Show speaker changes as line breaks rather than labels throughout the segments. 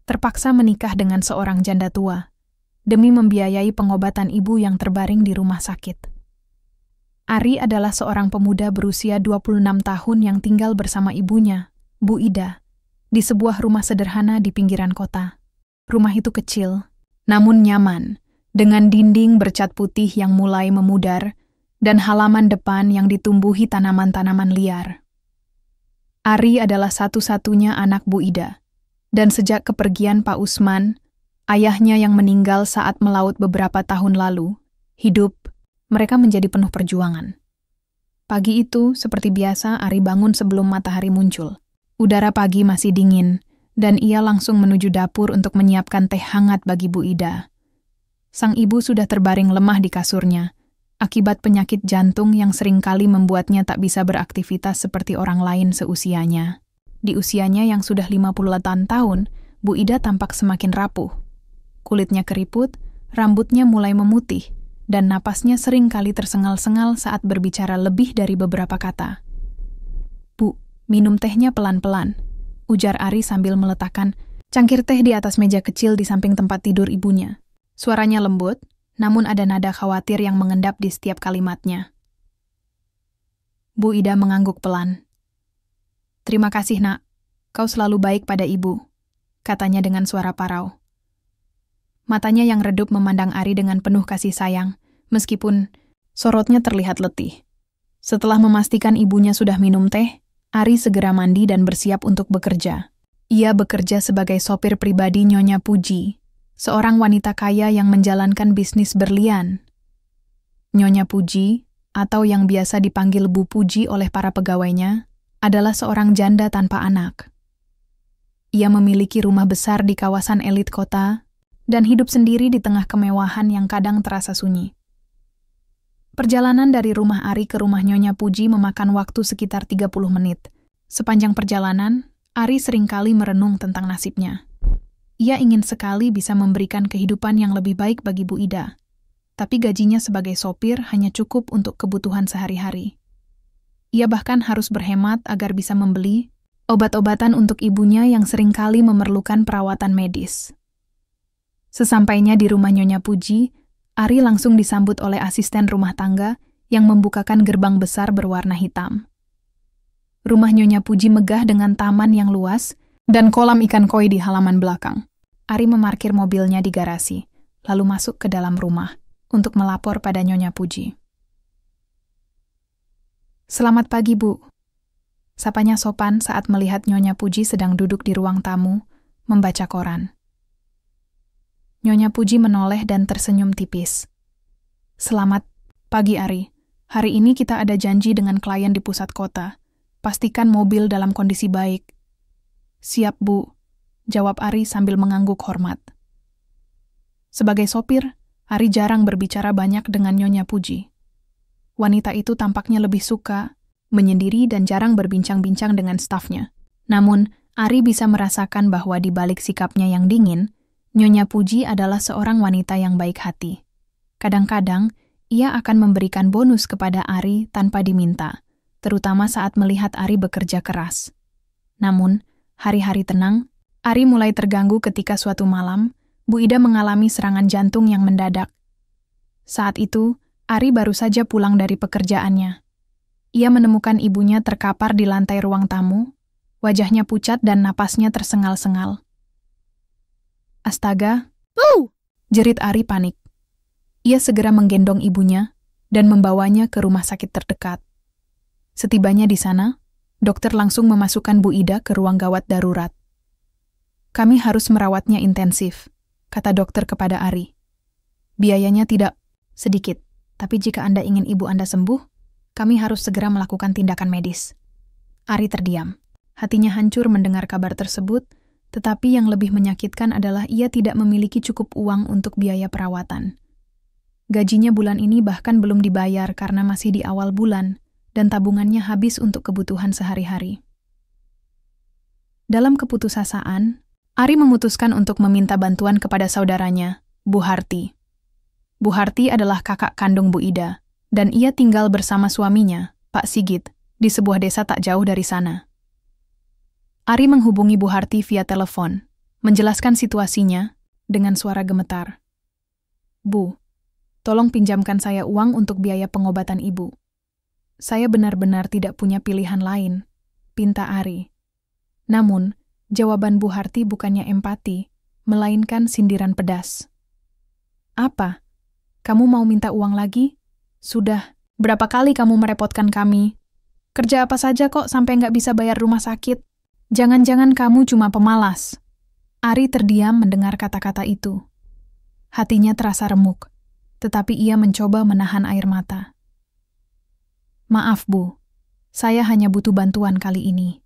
terpaksa menikah dengan seorang janda tua demi membiayai pengobatan ibu yang terbaring di rumah sakit. Ari adalah seorang pemuda berusia 26 tahun yang tinggal bersama ibunya, Bu Ida, di sebuah rumah sederhana di pinggiran kota. Rumah itu kecil, namun nyaman, dengan dinding bercat putih yang mulai memudar dan halaman depan yang ditumbuhi tanaman-tanaman liar. Ari adalah satu-satunya anak Bu Ida, dan sejak kepergian Pak Usman, ayahnya yang meninggal saat melaut beberapa tahun lalu, hidup, mereka menjadi penuh perjuangan. Pagi itu, seperti biasa, Ari bangun sebelum matahari muncul. Udara pagi masih dingin, dan ia langsung menuju dapur untuk menyiapkan teh hangat bagi Bu Ida. Sang ibu sudah terbaring lemah di kasurnya, akibat penyakit jantung yang seringkali membuatnya tak bisa beraktivitas seperti orang lain seusianya. Di usianya yang sudah 58 tahun, Bu Ida tampak semakin rapuh. Kulitnya keriput, rambutnya mulai memutih, dan napasnya seringkali tersengal-sengal saat berbicara lebih dari beberapa kata. "Bu, minum tehnya pelan-pelan," ujar Ari sambil meletakkan cangkir teh di atas meja kecil di samping tempat tidur ibunya. Suaranya lembut, namun ada nada khawatir yang mengendap di setiap kalimatnya. Bu Ida mengangguk pelan. "Terima kasih, Nak. Kau selalu baik pada ibu," katanya dengan suara parau. Matanya yang redup memandang Ari dengan penuh kasih sayang, meskipun sorotnya terlihat letih. Setelah memastikan ibunya sudah minum teh, Ari segera mandi dan bersiap untuk bekerja. Ia bekerja sebagai sopir pribadi Nyonya Puji, seorang wanita kaya yang menjalankan bisnis berlian. Nyonya Puji, atau yang biasa dipanggil Bu Puji oleh para pegawainya, adalah seorang janda tanpa anak. Ia memiliki rumah besar di kawasan elit kota dan hidup sendiri di tengah kemewahan yang kadang terasa sunyi. Perjalanan dari rumah Ari ke rumah Nyonya Puji memakan waktu sekitar 30 menit. Sepanjang perjalanan, Ari seringkali merenung tentang nasibnya. Ia ingin sekali bisa memberikan kehidupan yang lebih baik bagi Bu Ida, tapi gajinya sebagai sopir hanya cukup untuk kebutuhan sehari-hari. Ia bahkan harus berhemat agar bisa membeli obat-obatan untuk ibunya yang seringkali memerlukan perawatan medis. Sesampainya di rumah Nyonya Puji, Ari langsung disambut oleh asisten rumah tangga yang membukakan gerbang besar berwarna hitam. Rumah Nyonya Puji megah dengan taman yang luas dan kolam ikan koi di halaman belakang. Ari memarkir mobilnya di garasi, lalu masuk ke dalam rumah untuk melapor pada Nyonya Puji. "Selamat pagi, Bu," sapanya sopan saat melihat Nyonya Puji sedang duduk di ruang tamu, membaca koran. Nyonya Puji menoleh dan tersenyum tipis. "Selamat pagi, Ari. Hari ini kita ada janji dengan klien di pusat kota. Pastikan mobil dalam kondisi baik." "Siap, Bu," jawab Ari sambil mengangguk hormat. Sebagai sopir, Ari jarang berbicara banyak dengan Nyonya Puji. Wanita itu tampaknya lebih suka menyendiri dan jarang berbincang-bincang dengan stafnya. Namun, Ari bisa merasakan bahwa di balik sikapnya yang dingin, Nyonya Puji adalah seorang wanita yang baik hati. Kadang-kadang, ia akan memberikan bonus kepada Ari tanpa diminta, terutama saat melihat Ari bekerja keras. Namun, hari-hari tenang, Ari mulai terganggu ketika suatu malam, Bu Ida mengalami serangan jantung yang mendadak. Saat itu, Ari baru saja pulang dari pekerjaannya. Ia menemukan ibunya terkapar di lantai ruang tamu, wajahnya pucat dan napasnya tersengal-sengal. "Astaga!" jerit Ari panik. Ia segera menggendong ibunya dan membawanya ke rumah sakit terdekat. Setibanya di sana, dokter langsung memasukkan Bu Ida ke ruang gawat darurat. "Kami harus merawatnya intensif," kata dokter kepada Ari. "Biayanya tidak sedikit, tapi jika Anda ingin ibu Anda sembuh, kami harus segera melakukan tindakan medis." Ari terdiam. Hatinya hancur mendengar kabar tersebut, tetapi yang lebih menyakitkan adalah ia tidak memiliki cukup uang untuk biaya perawatan. Gajinya bulan ini bahkan belum dibayar karena masih di awal bulan, dan tabungannya habis untuk kebutuhan sehari-hari. Dalam keputusasaan, Ari memutuskan untuk meminta bantuan kepada saudaranya, Bu Harti. Bu Harti adalah kakak kandung Bu Ida, dan ia tinggal bersama suaminya, Pak Sigit, di sebuah desa tak jauh dari sana. Ari menghubungi Bu Harti via telepon, menjelaskan situasinya dengan suara gemetar. Bu, tolong pinjamkan saya uang untuk biaya pengobatan ibu. Saya benar-benar tidak punya pilihan lain, pinta Ari. Namun, jawaban Bu Harti bukannya empati, melainkan sindiran pedas. Apa? Kamu mau minta uang lagi? Sudah, berapa kali kamu merepotkan kami? Kerja apa saja kok sampai nggak bisa bayar rumah sakit? Jangan-jangan kamu cuma pemalas. Ari terdiam mendengar kata-kata itu. Hatinya terasa remuk, tetapi ia mencoba menahan air mata. Maaf, Bu. Saya hanya butuh bantuan kali ini.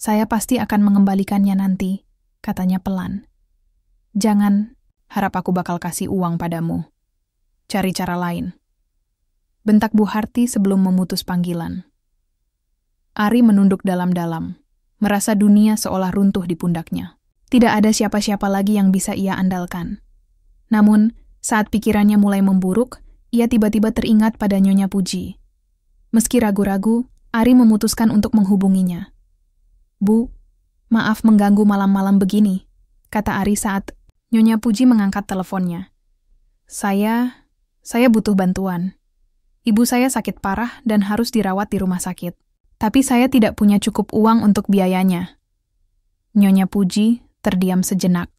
Saya pasti akan mengembalikannya nanti, katanya pelan. Jangan harap aku bakal kasih uang padamu. Cari cara lain. Bentak Bu Harti sebelum memutus panggilan. Ari menunduk dalam-dalam, merasa dunia seolah runtuh di pundaknya. Tidak ada siapa-siapa lagi yang bisa ia andalkan. Namun, saat pikirannya mulai memburuk, ia tiba-tiba teringat pada Nyonya Puji. Meski ragu-ragu, Ari memutuskan untuk menghubunginya. Bu, maaf mengganggu malam-malam begini, kata Ari saat Nyonya Puji mengangkat teleponnya. Saya butuh bantuan. Ibu saya sakit parah dan harus dirawat di rumah sakit. Tapi saya tidak punya cukup uang untuk biayanya. Nyonya Puji terdiam sejenak.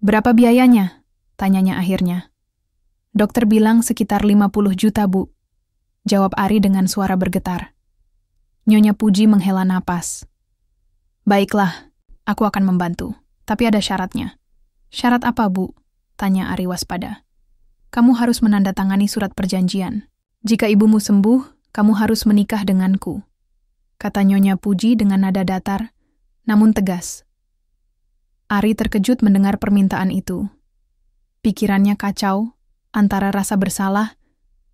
Berapa biayanya? Tanyanya akhirnya. Dokter bilang sekitar 50 juta, Bu. Jawab Ari dengan suara bergetar. Nyonya Puji menghela napas. Baiklah, aku akan membantu. Tapi ada syaratnya. Syarat apa, Bu? Tanya Ari waspada. Kamu harus menandatangani surat perjanjian. Jika ibumu sembuh, kamu harus menikah denganku. Kata Nyonya Puji dengan nada datar, namun tegas. Ari terkejut mendengar permintaan itu. Pikirannya kacau, antara rasa bersalah,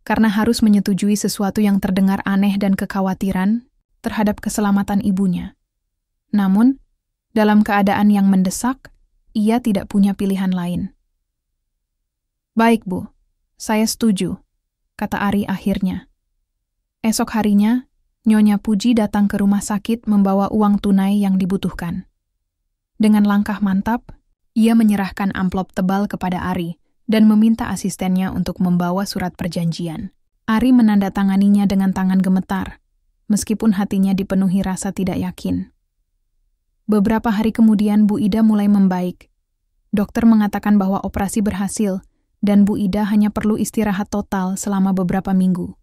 karena harus menyetujui sesuatu yang terdengar aneh dan kekhawatiran terhadap keselamatan ibunya. Namun, dalam keadaan yang mendesak, ia tidak punya pilihan lain. Baik, Bu, saya setuju, kata Ari akhirnya. Esok harinya, Nyonya Puji datang ke rumah sakit membawa uang tunai yang dibutuhkan. Dengan langkah mantap, ia menyerahkan amplop tebal kepada Ari dan meminta asistennya untuk membawa surat perjanjian. Ari menandatanganinya dengan tangan gemetar, meskipun hatinya dipenuhi rasa tidak yakin. Beberapa hari kemudian Bu Ida mulai membaik. Dokter mengatakan bahwa operasi berhasil dan Bu Ida hanya perlu istirahat total selama beberapa minggu.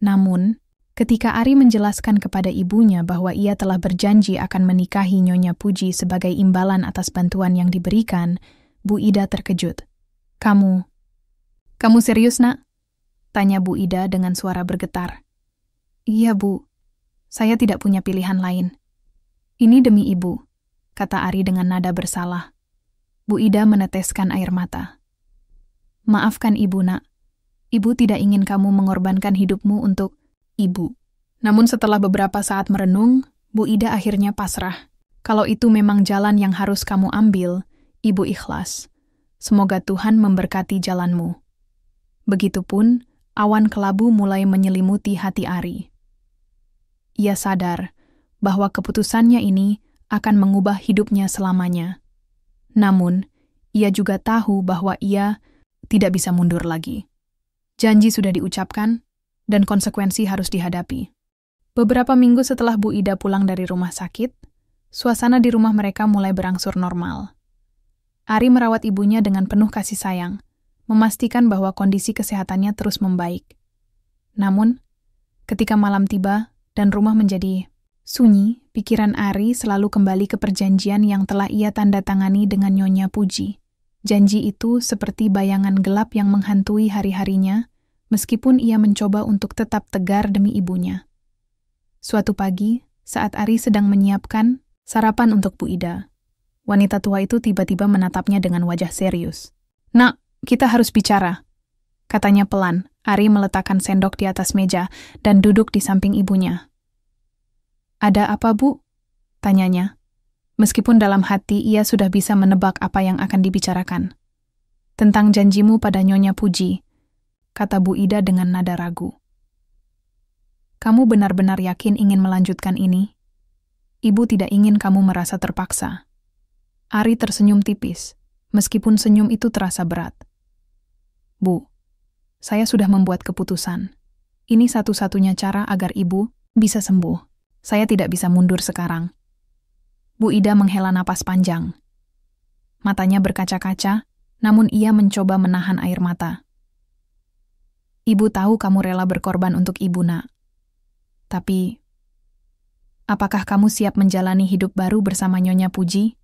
Namun, ketika Ari menjelaskan kepada ibunya bahwa ia telah berjanji akan menikahi Nyonya Puji sebagai imbalan atas bantuan yang diberikan, Bu Ida terkejut. Kamu serius, Nak? Tanya Bu Ida dengan suara bergetar. Iya, Bu. Saya tidak punya pilihan lain. Ini demi Ibu, kata Ari dengan nada bersalah. Bu Ida meneteskan air mata. Maafkan Ibu, Nak. Ibu tidak ingin kamu mengorbankan hidupmu untuk Ibu. Namun setelah beberapa saat merenung, Bu Ida akhirnya pasrah. Kalau itu memang jalan yang harus kamu ambil, Ibu ikhlas. Semoga Tuhan memberkati jalanmu. Begitupun, awan kelabu mulai menyelimuti hati Ari. Ia sadar bahwa keputusannya ini akan mengubah hidupnya selamanya. Namun, ia juga tahu bahwa ia tidak bisa mundur lagi. Janji sudah diucapkan, dan konsekuensi harus dihadapi. Beberapa minggu setelah Bu Ida pulang dari rumah sakit, suasana di rumah mereka mulai berangsur normal. Ari merawat ibunya dengan penuh kasih sayang, memastikan bahwa kondisi kesehatannya terus membaik. Namun, ketika malam tiba dan rumah menjadi sunyi, pikiran Ari selalu kembali ke perjanjian yang telah ia tanda tangani dengan Nyonya Puji. Janji itu seperti bayangan gelap yang menghantui hari-harinya, meskipun ia mencoba untuk tetap tegar demi ibunya. Suatu pagi, saat Ari sedang menyiapkan sarapan untuk Bu Ida, wanita tua itu tiba-tiba menatapnya dengan wajah serius. Nak, kita harus bicara, katanya pelan. Ari meletakkan sendok di atas meja dan duduk di samping ibunya. Ada apa, Bu? Tanyanya. Meskipun dalam hati ia sudah bisa menebak apa yang akan dibicarakan. Tentang janjimu pada Nyonya Puji, kata Bu Ida dengan nada ragu. Kamu benar-benar yakin ingin melanjutkan ini? Ibu tidak ingin kamu merasa terpaksa. Ari tersenyum tipis, meskipun senyum itu terasa berat. Bu, saya sudah membuat keputusan. Ini satu-satunya cara agar ibu bisa sembuh. Saya tidak bisa mundur sekarang. Bu Ida menghela napas panjang. Matanya berkaca-kaca, namun ia mencoba menahan air mata. Ibu tahu kamu rela berkorban untuk ibu, Nak. Tapi, apakah kamu siap menjalani hidup baru bersama Nyonya Puji?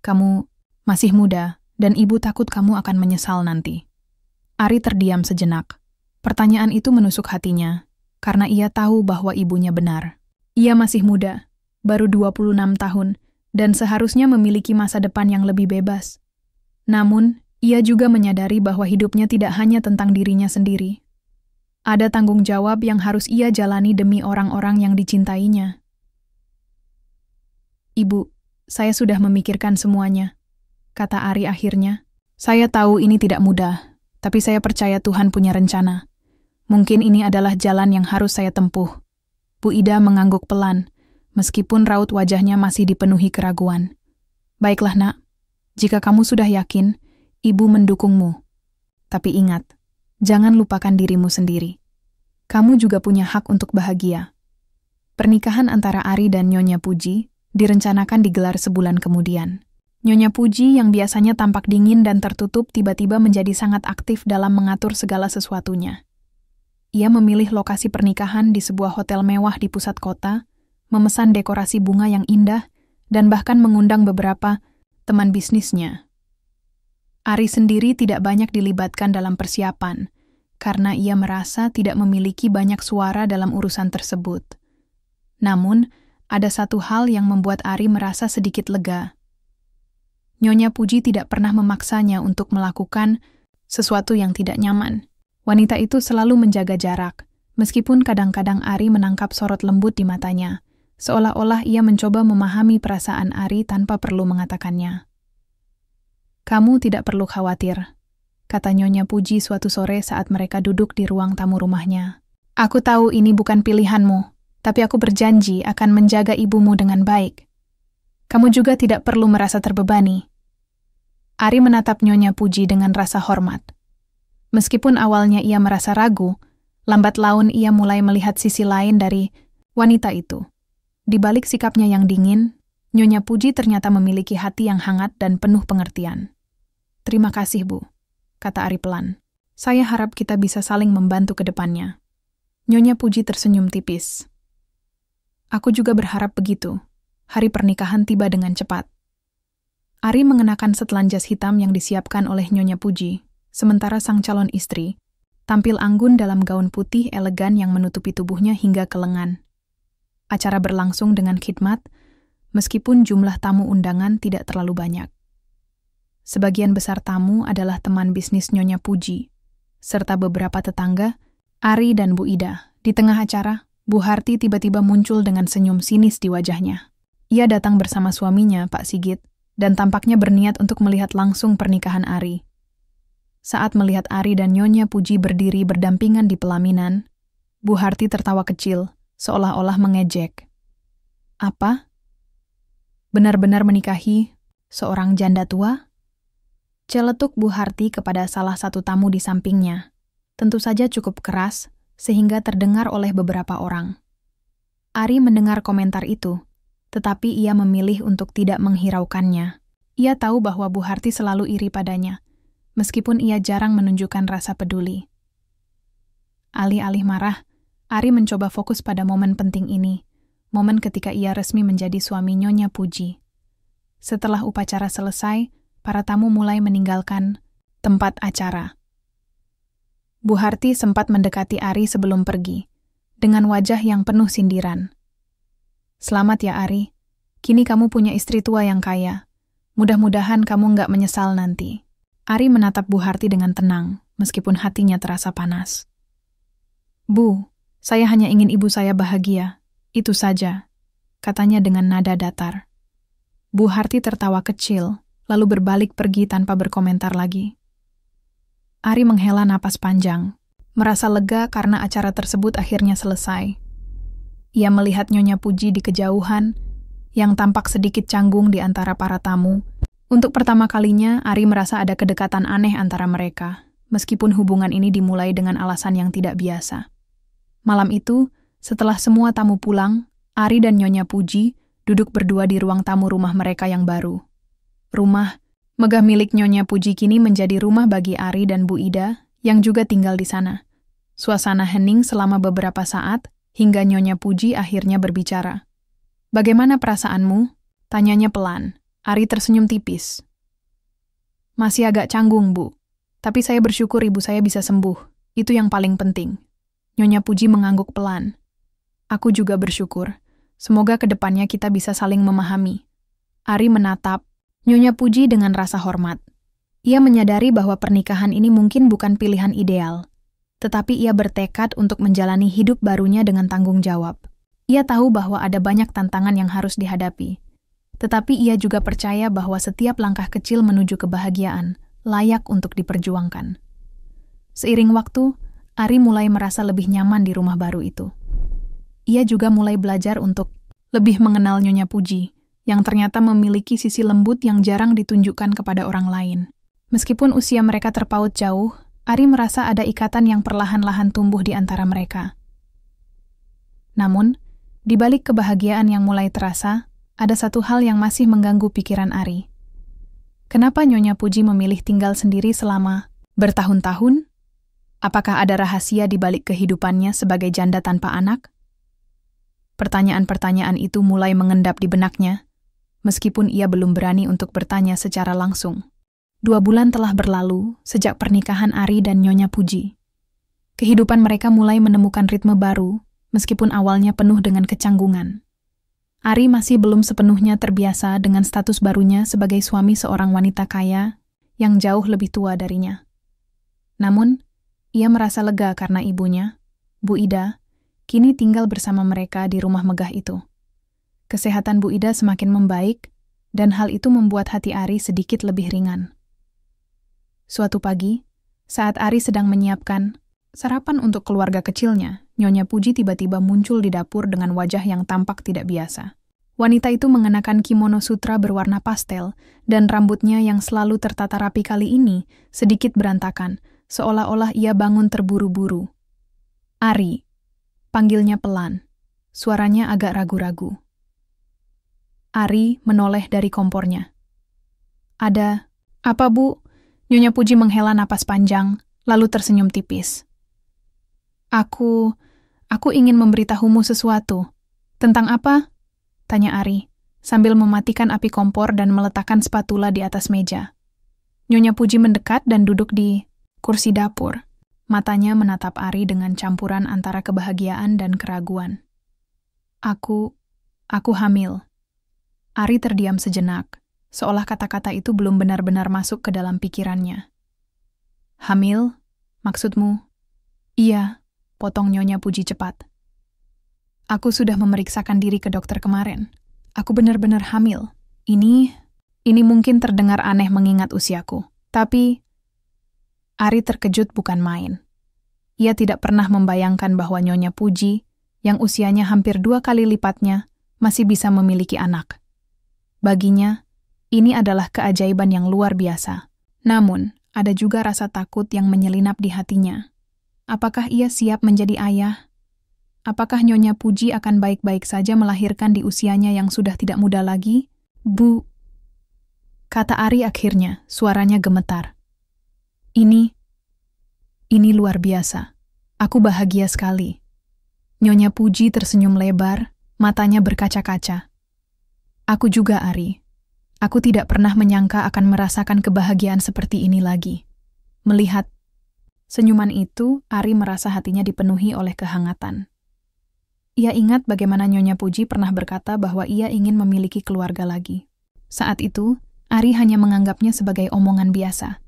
Kamu masih muda, dan ibu takut kamu akan menyesal nanti. Ari terdiam sejenak. Pertanyaan itu menusuk hatinya, karena ia tahu bahwa ibunya benar. Ia masih muda, baru 26 tahun, dan seharusnya memiliki masa depan yang lebih bebas. Namun, ia juga menyadari bahwa hidupnya tidak hanya tentang dirinya sendiri. Ada tanggung jawab yang harus ia jalani demi orang-orang yang dicintainya. Ibu, saya sudah memikirkan semuanya, kata Ari akhirnya. Saya tahu ini tidak mudah, tapi saya percaya Tuhan punya rencana. Mungkin ini adalah jalan yang harus saya tempuh. Bu Ida mengangguk pelan, meskipun raut wajahnya masih dipenuhi keraguan. Baiklah, Nak. Jika kamu sudah yakin, Ibu mendukungmu. Tapi ingat, jangan lupakan dirimu sendiri. Kamu juga punya hak untuk bahagia. Pernikahan antara Ari dan Nyonya Puji direncanakan digelar sebulan kemudian. Nyonya Puji yang biasanya tampak dingin dan tertutup tiba-tiba menjadi sangat aktif dalam mengatur segala sesuatunya. Ia memilih lokasi pernikahan di sebuah hotel mewah di pusat kota, memesan dekorasi bunga yang indah, dan bahkan mengundang beberapa teman bisnisnya. Ari sendiri tidak banyak dilibatkan dalam persiapan, karena ia merasa tidak memiliki banyak suara dalam urusan tersebut. Namun, ada satu hal yang membuat Ari merasa sedikit lega. Nyonya Puji tidak pernah memaksanya untuk melakukan sesuatu yang tidak nyaman. Wanita itu selalu menjaga jarak, meskipun kadang-kadang Ari menangkap sorot lembut di matanya, seolah-olah ia mencoba memahami perasaan Ari tanpa perlu mengatakannya. Kamu tidak perlu khawatir, kata Nyonya Puji suatu sore saat mereka duduk di ruang tamu rumahnya. Aku tahu ini bukan pilihanmu, tapi aku berjanji akan menjaga ibumu dengan baik. Kamu juga tidak perlu merasa terbebani. Ari menatap Nyonya Puji dengan rasa hormat. Meskipun awalnya ia merasa ragu, lambat laun ia mulai melihat sisi lain dari wanita itu. Di balik sikapnya yang dingin, Nyonya Puji ternyata memiliki hati yang hangat dan penuh pengertian. Terima kasih, Bu, kata Ari pelan. Saya harap kita bisa saling membantu ke depannya. Nyonya Puji tersenyum tipis. Aku juga berharap begitu. Hari pernikahan tiba dengan cepat. Ari mengenakan setelan jas hitam yang disiapkan oleh Nyonya Puji, sementara sang calon istri tampil anggun dalam gaun putih elegan yang menutupi tubuhnya hingga ke lengan. Acara berlangsung dengan khidmat, meskipun jumlah tamu undangan tidak terlalu banyak. Sebagian besar tamu adalah teman bisnis Nyonya Puji, serta beberapa tetangga, Ari dan Bu Ida. Di tengah acara, Bu Harti tiba-tiba muncul dengan senyum sinis di wajahnya. Ia datang bersama suaminya, Pak Sigit, dan tampaknya berniat untuk melihat langsung pernikahan Ari. Saat melihat Ari dan Nyonya Puji berdiri berdampingan di pelaminan, Bu Harti tertawa kecil, seolah-olah mengejek. Apa? Benar-benar menikahi seorang janda tua? Celetuk Bu Harti kepada salah satu tamu di sampingnya. Tentu saja cukup keras, sehingga terdengar oleh beberapa orang. Ari mendengar komentar itu, tetapi ia memilih untuk tidak menghiraukannya. Ia tahu bahwa Bu Harti selalu iri padanya, meskipun ia jarang menunjukkan rasa peduli. Alih-alih marah, Ari mencoba fokus pada momen penting ini, momen ketika ia resmi menjadi suami Nyonya Puji. Setelah upacara selesai, para tamu mulai meninggalkan tempat acara. Bu Harti sempat mendekati Ari sebelum pergi, dengan wajah yang penuh sindiran. Selamat ya Ari, kini kamu punya istri tua yang kaya. Mudah-mudahan kamu nggak menyesal nanti. Ari menatap Bu Harti dengan tenang, meskipun hatinya terasa panas. Bu, saya hanya ingin ibu saya bahagia, itu saja, katanya dengan nada datar. Bu Harti tertawa kecil, lalu berbalik pergi tanpa berkomentar lagi. Ari menghela napas panjang, merasa lega karena acara tersebut akhirnya selesai. Ia melihat Nyonya Puji di kejauhan, yang tampak sedikit canggung di antara para tamu, Untuk pertama kalinya, Ari merasa ada kedekatan aneh antara mereka, meskipun hubungan ini dimulai dengan alasan yang tidak biasa. Malam itu, setelah semua tamu pulang, Ari dan Nyonya Puji duduk berdua di ruang tamu rumah mereka yang baru. Rumah megah milik Nyonya Puji kini menjadi rumah bagi Ari dan Bu Ida yang juga tinggal di sana. Suasana hening selama beberapa saat, hingga Nyonya Puji akhirnya berbicara. "Bagaimana perasaanmu?" tanyanya pelan. Ari tersenyum tipis. "Masih agak canggung, Bu. Tapi saya bersyukur ibu saya bisa sembuh. Itu yang paling penting." Nyonya Puji mengangguk pelan. "Aku juga bersyukur. Semoga kedepannya kita bisa saling memahami." Ari menatap Nyonya Puji dengan rasa hormat. Ia menyadari bahwa pernikahan ini mungkin bukan pilihan ideal, tetapi ia bertekad untuk menjalani hidup barunya dengan tanggung jawab. Ia tahu bahwa ada banyak tantangan yang harus dihadapi, tetapi ia juga percaya bahwa setiap langkah kecil menuju kebahagiaan layak untuk diperjuangkan. Seiring waktu, Ari mulai merasa lebih nyaman di rumah baru itu. Ia juga mulai belajar untuk lebih mengenal Nyonya Puji, yang ternyata memiliki sisi lembut yang jarang ditunjukkan kepada orang lain. Meskipun usia mereka terpaut jauh, Ari merasa ada ikatan yang perlahan-lahan tumbuh di antara mereka. Namun, di balik kebahagiaan yang mulai terasa, ada satu hal yang masih mengganggu pikiran Ari. Kenapa Nyonya Puji memilih tinggal sendiri selama bertahun-tahun? Apakah ada rahasia di balik kehidupannya sebagai janda tanpa anak? Pertanyaan-pertanyaan itu mulai mengendap di benaknya, meskipun ia belum berani untuk bertanya secara langsung. 2 bulan telah berlalu sejak pernikahan Ari dan Nyonya Puji. Kehidupan mereka mulai menemukan ritme baru, meskipun awalnya penuh dengan kecanggungan. Ari masih belum sepenuhnya terbiasa dengan status barunya sebagai suami seorang wanita kaya yang jauh lebih tua darinya. Namun, ia merasa lega karena ibunya, Bu Ida, kini tinggal bersama mereka di rumah megah itu. Kesehatan Bu Ida semakin membaik, dan hal itu membuat hati Ari sedikit lebih ringan. Suatu pagi, saat Ari sedang menyiapkan sarapan untuk keluarga kecilnya, Nyonya Puji tiba-tiba muncul di dapur dengan wajah yang tampak tidak biasa. Wanita itu mengenakan kimono sutra berwarna pastel, dan rambutnya yang selalu tertata rapi kali ini sedikit berantakan, seolah-olah ia bangun terburu-buru. "Ari," panggilnya pelan. Suaranya agak ragu-ragu. Ari menoleh dari kompornya. "Ada apa, Bu?" Nyonya Puji menghela napas panjang, lalu tersenyum tipis. Aku ingin memberitahumu sesuatu." "Tentang apa?" tanya Ari, sambil mematikan api kompor dan meletakkan spatula di atas meja. Nyonya Puji mendekat dan duduk di kursi dapur. Matanya menatap Ari dengan campuran antara kebahagiaan dan keraguan. Aku hamil." Ari terdiam sejenak, seolah kata-kata itu belum benar-benar masuk ke dalam pikirannya. "Hamil? Maksudmu?" "Iya," potong Nyonya Puji cepat. "Aku sudah memeriksakan diri ke dokter kemarin. Aku benar-benar hamil. Ini mungkin terdengar aneh mengingat usiaku. Tapi..." Ari terkejut bukan main. Ia tidak pernah membayangkan bahwa Nyonya Puji, yang usianya hampir 2 kali lipatnya, masih bisa memiliki anak. Baginya, ini adalah keajaiban yang luar biasa. Namun, ada juga rasa takut yang menyelinap di hatinya. Apakah ia siap menjadi ayah? Apakah Nyonya Puji akan baik-baik saja melahirkan di usianya yang sudah tidak muda lagi? "Bu," kata Ari akhirnya, suaranya gemetar. Ini luar biasa. Aku bahagia sekali." Nyonya Puji tersenyum lebar, matanya berkaca-kaca. "Aku juga, Ari. Aku tidak pernah menyangka akan merasakan kebahagiaan seperti ini lagi." Melihat senyuman itu, Ari merasa hatinya dipenuhi oleh kehangatan. Ia ingat bagaimana Nyonya Puji pernah berkata bahwa ia ingin memiliki keluarga lagi. Saat itu, Ari hanya menganggapnya sebagai omongan biasa.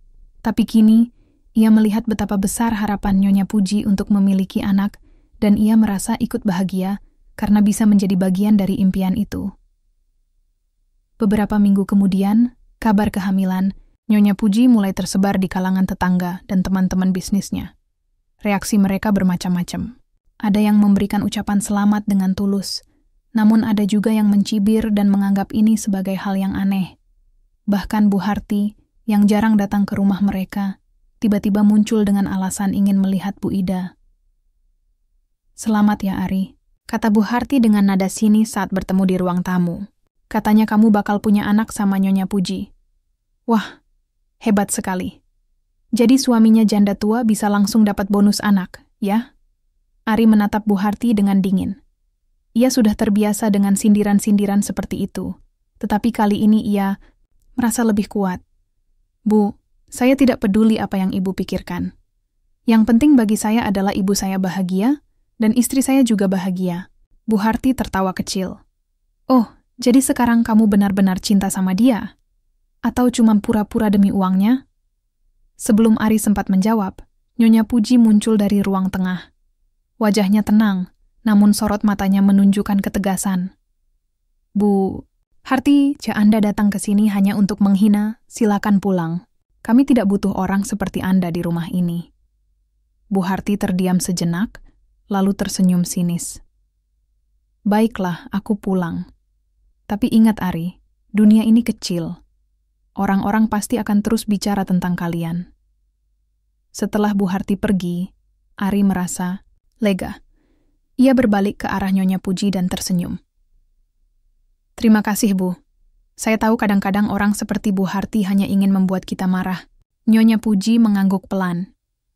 Tapi kini, ia melihat betapa besar harapan Nyonya Puji untuk memiliki anak, dan ia merasa ikut bahagia karena bisa menjadi bagian dari impian itu. Beberapa minggu kemudian, kabar kehamilan Nyonya Puji mulai tersebar di kalangan tetangga dan teman-teman bisnisnya. Reaksi mereka bermacam-macam. Ada yang memberikan ucapan selamat dengan tulus, namun ada juga yang mencibir dan menganggap ini sebagai hal yang aneh. Bahkan Bu Harti, yang jarang datang ke rumah mereka, tiba-tiba muncul dengan alasan ingin melihat Bu Ida. "Selamat ya, Ari," kata Bu Harti dengan nada sinis saat bertemu di ruang tamu. "Katanya kamu bakal punya anak sama Nyonya Puji." "Wah, hebat sekali. Jadi suaminya janda tua bisa langsung dapat bonus anak, ya?" Ari menatap Bu Harti dengan dingin. Ia sudah terbiasa dengan sindiran-sindiran seperti itu, tetapi kali ini ia merasa lebih kuat. "Bu, saya tidak peduli apa yang ibu pikirkan. Yang penting bagi saya adalah ibu saya bahagia, dan istri saya juga bahagia." Bu Harti tertawa kecil. "Oh, jadi sekarang kamu benar-benar cinta sama dia? Atau cuma pura-pura demi uangnya?" Sebelum Ari sempat menjawab, Nyonya Puji muncul dari ruang tengah. Wajahnya tenang, namun sorot matanya menunjukkan ketegasan. "Bu Harti, jika Anda datang ke sini hanya untuk menghina, silakan pulang. Kami tidak butuh orang seperti Anda di rumah ini." Bu Harti terdiam sejenak, lalu tersenyum sinis. "Baiklah, aku pulang. Tapi ingat Ari, dunia ini kecil. Orang-orang pasti akan terus bicara tentang kalian." Setelah Bu Harti pergi, Ari merasa lega. Ia berbalik ke arah Nyonya Puji dan tersenyum. "Terima kasih, Bu. Saya tahu kadang-kadang orang seperti Bu Harti hanya ingin membuat kita marah." Nyonya Puji mengangguk pelan.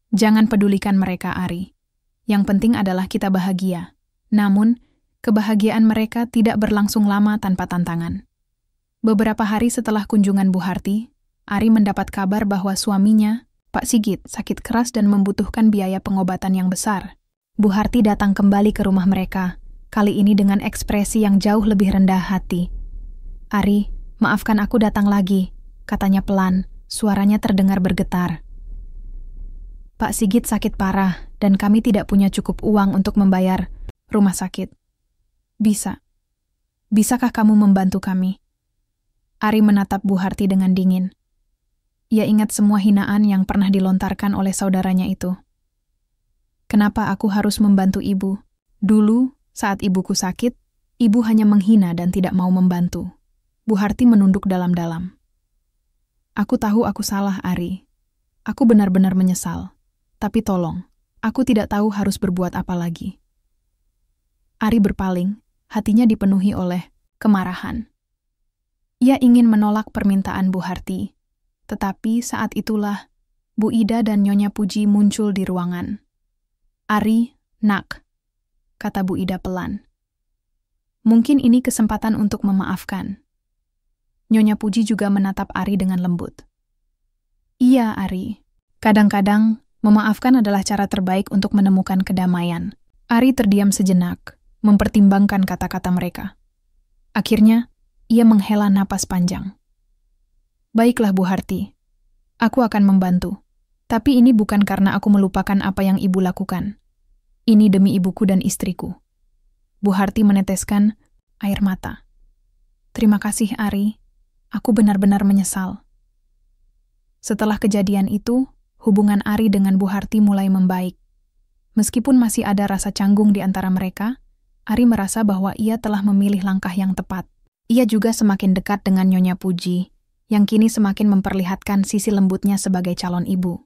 "Jangan pedulikan mereka, Ari. Yang penting adalah kita bahagia. Namun, kebahagiaan mereka tidak berlangsung lama tanpa tantangan." Beberapa hari setelah kunjungan Bu Harti, Ari mendapat kabar bahwa suaminya, Pak Sigit, sakit keras dan membutuhkan biaya pengobatan yang besar. Bu Harti datang kembali ke rumah mereka, kali ini dengan ekspresi yang jauh lebih rendah hati. "Ari, maafkan aku datang lagi," katanya pelan, suaranya terdengar bergetar. "Pak Sigit sakit parah dan kami tidak punya cukup uang untuk membayar rumah sakit. Bisakah kamu membantu kami?" Ari menatap Bu Harti dengan dingin. Ia ingat semua hinaan yang pernah dilontarkan oleh saudaranya itu. "Kenapa aku harus membantu ibu? Dulu, saat ibuku sakit, ibu hanya menghina dan tidak mau membantu." Bu Harti menunduk dalam-dalam. "Aku tahu aku salah, Ari. Aku benar-benar menyesal. Tapi tolong, aku tidak tahu harus berbuat apa lagi." Ari berpaling, hatinya dipenuhi oleh kemarahan. Ia ingin menolak permintaan Bu Harti, tetapi saat itulah Bu Ida dan Nyonya Puji muncul di ruangan. "Ari, nak," kata Bu Ida pelan. "Mungkin ini kesempatan untuk memaafkan." Nyonya Puji juga menatap Ari dengan lembut. "Iya, Ari. Kadang-kadang, memaafkan adalah cara terbaik untuk menemukan kedamaian." Ari terdiam sejenak, mempertimbangkan kata-kata mereka. Akhirnya, ia menghela napas panjang. "Baiklah, Bu Harti. Aku akan membantu. Tapi ini bukan karena aku melupakan apa yang ibu lakukan. Ini demi ibuku dan istriku." Bu Harti meneteskan air mata. "Terima kasih, Ari. Aku benar-benar menyesal." Setelah kejadian itu, hubungan Ari dengan Bu Harti mulai membaik. Meskipun masih ada rasa canggung di antara mereka, Ari merasa bahwa ia telah memilih langkah yang tepat. Ia juga semakin dekat dengan Nyonya Puji, yang kini semakin memperlihatkan sisi lembutnya sebagai calon ibu.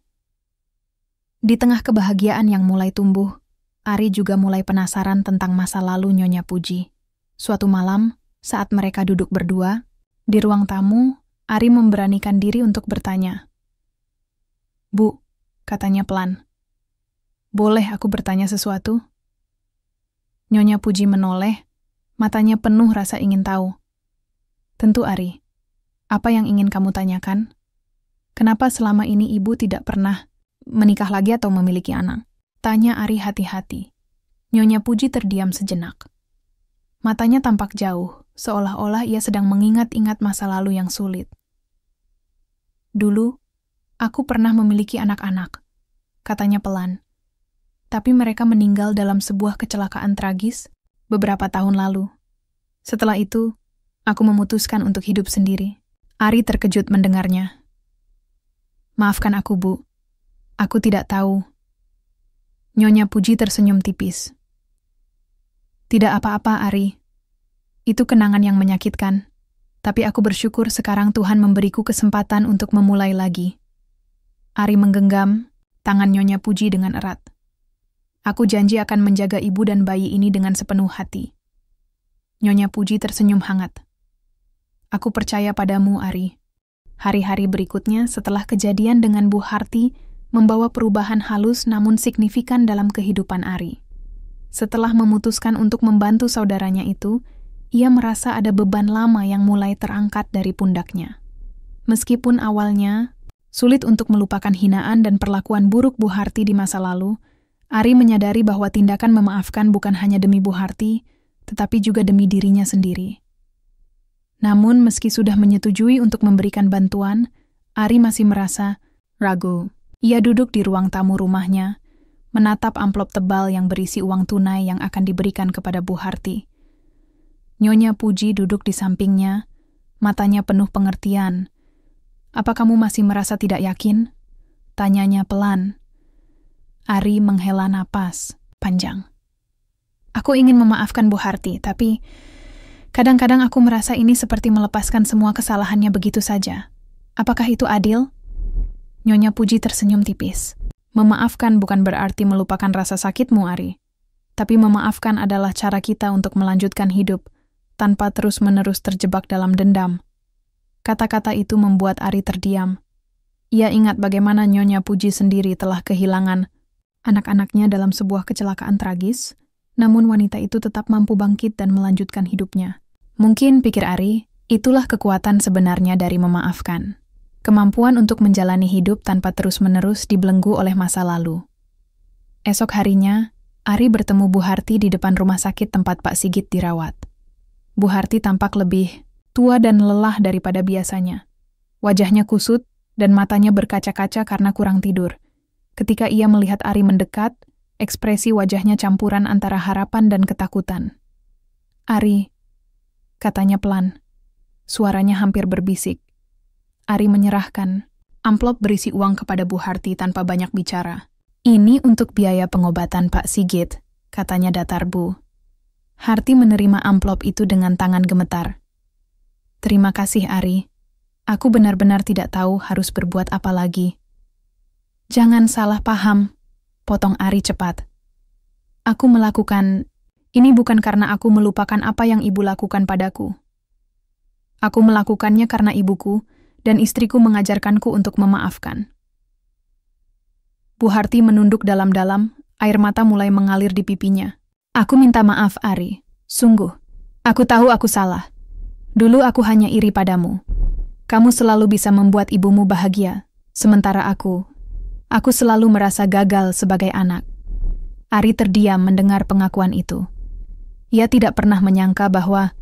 Di tengah kebahagiaan yang mulai tumbuh, Ari juga mulai penasaran tentang masa lalu Nyonya Puji. Suatu malam, saat mereka duduk berdua, di ruang tamu, Ari memberanikan diri untuk bertanya. "Bu," katanya pelan, "boleh aku bertanya sesuatu?" Nyonya Puji menoleh, matanya penuh rasa ingin tahu. "Tentu, Ari. Apa yang ingin kamu tanyakan? Kenapa selama ini ibu tidak pernah menikah lagi atau memiliki anak?" Tanya Ari hati-hati. Nyonya Puji terdiam sejenak. Matanya tampak jauh, seolah-olah ia sedang mengingat-ingat masa lalu yang sulit. "Dulu, aku pernah memiliki anak-anak," katanya pelan. "Tapi mereka meninggal dalam sebuah kecelakaan tragis beberapa tahun lalu. Setelah itu, aku memutuskan untuk hidup sendiri." Ari terkejut mendengarnya. "Maafkan aku, Bu. Aku tidak tahu." Nyonya Puji tersenyum tipis. "Tidak apa-apa, Ari. Itu kenangan yang menyakitkan. Tapi aku bersyukur sekarang Tuhan memberiku kesempatan untuk memulai lagi. Ari menggenggam tangan Nyonya Puji dengan erat. Aku janji akan menjaga ibu dan bayi ini dengan sepenuh hati. Nyonya Puji tersenyum hangat. Aku percaya padamu, Ari. Hari-hari berikutnya setelah kejadian dengan Bu Harti membawa perubahan halus namun signifikan dalam kehidupan Ari. Setelah memutuskan untuk membantu saudaranya itu, ia merasa ada beban lama yang mulai terangkat dari pundaknya. Meskipun awalnya sulit untuk melupakan hinaan dan perlakuan buruk Bu Harti di masa lalu, Ari menyadari bahwa tindakan memaafkan bukan hanya demi Bu Harti, tetapi juga demi dirinya sendiri. Namun meski sudah menyetujui untuk memberikan bantuan, Ari masih merasa ragu. Ia duduk di ruang tamu rumahnya, menatap amplop tebal yang berisi uang tunai yang akan diberikan kepada Bu Harti. Nyonya Puji duduk di sampingnya, matanya penuh pengertian. "Apa kamu masih merasa tidak yakin?" tanyanya pelan. Ari menghela napas panjang. "Aku ingin memaafkan Bu Harti, tapi kadang-kadang aku merasa ini seperti melepaskan semua kesalahannya begitu saja. Apakah itu adil?" Nyonya Puji tersenyum tipis. "Memaafkan bukan berarti melupakan rasa sakitmu, Ari. Tapi memaafkan adalah cara kita untuk melanjutkan hidup, tanpa terus-menerus terjebak dalam dendam." Kata-kata itu membuat Ari terdiam. Ia ingat bagaimana Nyonya Puji sendiri telah kehilangan anak-anaknya dalam sebuah kecelakaan tragis, namun wanita itu tetap mampu bangkit dan melanjutkan hidupnya. Mungkin, pikir Ari, itulah kekuatan sebenarnya dari memaafkan. Kemampuan untuk menjalani hidup tanpa terus-menerus dibelenggu oleh masa lalu. Esok harinya, Ari bertemu Bu Harti di depan rumah sakit tempat Pak Sigit dirawat. Bu Harti tampak lebih tua dan lelah daripada biasanya. Wajahnya kusut dan matanya berkaca-kaca karena kurang tidur. Ketika ia melihat Ari mendekat, ekspresi wajahnya campuran antara harapan dan ketakutan. "Ari," katanya pelan. Suaranya hampir berbisik. Ari menyerahkan amplop berisi uang kepada Bu Harti tanpa banyak bicara. "Ini untuk biaya pengobatan Pak Sigit," katanya datar Bu. Harti menerima amplop itu dengan tangan gemetar. "Terima kasih, Ari. Aku benar-benar tidak tahu harus berbuat apa lagi." "Jangan salah paham," potong Ari cepat. "Aku melakukan ini bukan karena aku melupakan apa yang ibu lakukan padaku. Aku melakukannya karena ibuku dan istriku mengajarkanku untuk memaafkan." Bu Harti menunduk dalam-dalam, air mata mulai mengalir di pipinya. "Aku minta maaf, Ari. Sungguh. Aku tahu aku salah. Dulu aku hanya iri padamu. Kamu selalu bisa membuat ibumu bahagia, sementara aku selalu merasa gagal sebagai anak." Ari terdiam mendengar pengakuan itu. Ia tidak pernah menyangka bahwa